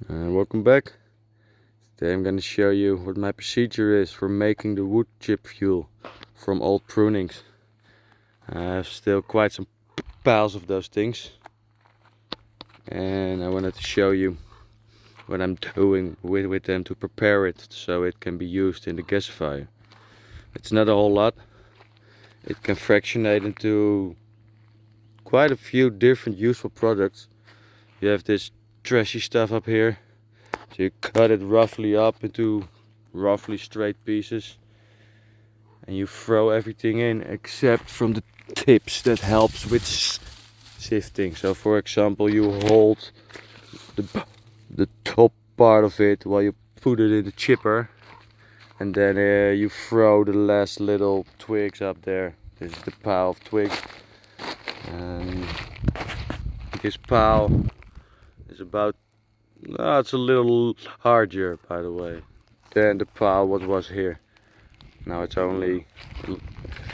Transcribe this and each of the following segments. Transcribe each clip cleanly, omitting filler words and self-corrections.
Welcome back. Today I'm going to show you what my procedure is for making the wood chip fuel from old prunings. I have still quite some piles of those things, and I wanted to show you what I'm doing with them to prepare it so it can be used in the gasifier. It's not a whole lot. It can fractionate into quite a few different useful products. You have this trashy stuff up here. So you cut it roughly up into roughly straight pieces and you throw everything in except from the tips that helps with sifting. So for example, you hold the top part of it while you put it in the chipper, and then you throw the last little twigs up there. This is the pile of twigs, and this pile is about it's a little larger, by the way, than the pile what was here. Now it's only a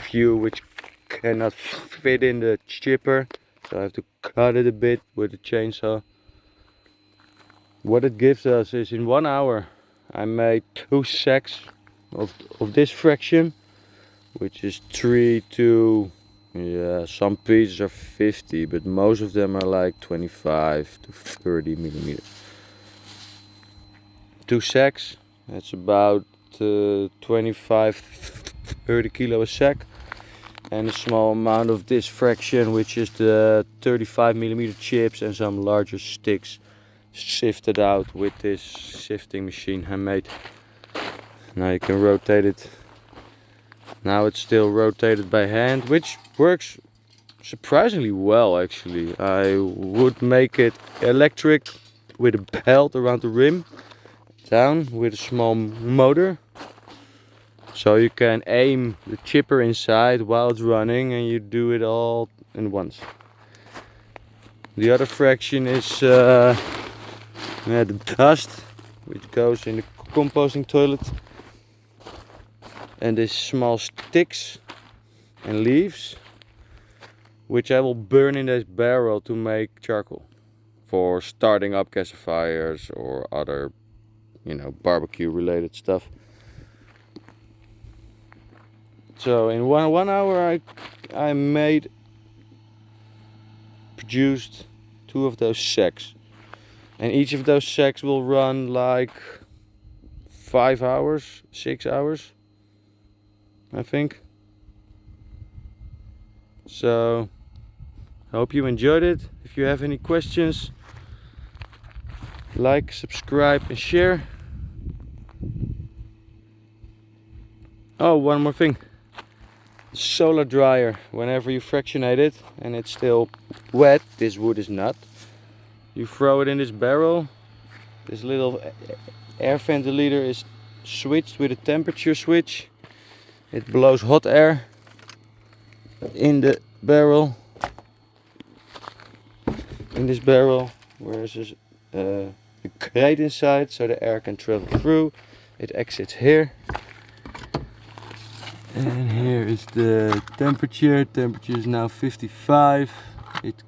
few which cannot fit in the chipper, so I have to cut it a bit with the chainsaw. What it gives us is, in 1 hour I made 2 sacks of this fraction, which is 3 to, yeah, some pieces are 50, but most of them are like 25 to 30 millimeters. 2 sacks, that's about 25-30 kilo a sack, and a small amount of this fraction, which is the 35 millimeter chips and some larger sticks, sifted out with this sifting machine I made. Now you can rotate it. Now it's still rotated by hand, which works surprisingly well actually. I would make it electric with a belt around the rim, down with a small motor, so you can aim the chipper inside while it's running and you do it all in once. The other fraction is the dust which goes in the composting toilet, and these small sticks and leaves which I will burn in this barrel to make charcoal for starting up gasifiers or other, barbecue related stuff. So in one hour I produced 2 of those sacks, and each of those sacks will run like 5 hours, 6 hours, I think. So I hope you enjoyed it. If you have any questions, like, subscribe and share. Oh, one more thing. Solar dryer. Whenever you fractionate it and it's still wet, this wood is not, you throw it in this barrel. This little air ventilator is switched with a temperature switch. It blows hot air in the barrel, in this barrel, whereas there's a grate inside so the air can travel through. It exits here. And here is the temperature. Temperature is now 55. It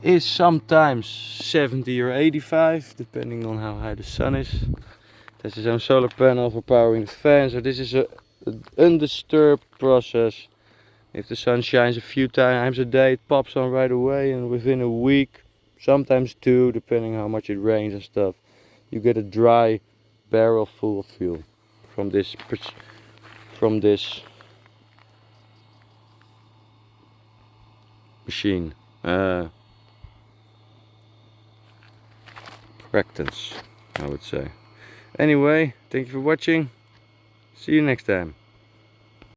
is sometimes 70 or 85, depending on how high the sun is. There's his own solar panel for powering the fan. So this is an undisturbed process. If the sun shines a few times a day, it pops on right away, and within a week, sometimes 2, depending how much it rains and stuff, you get a dry barrel full of fuel from this machine. Practice, I would say. Anyway, thank you for watching. See you next time.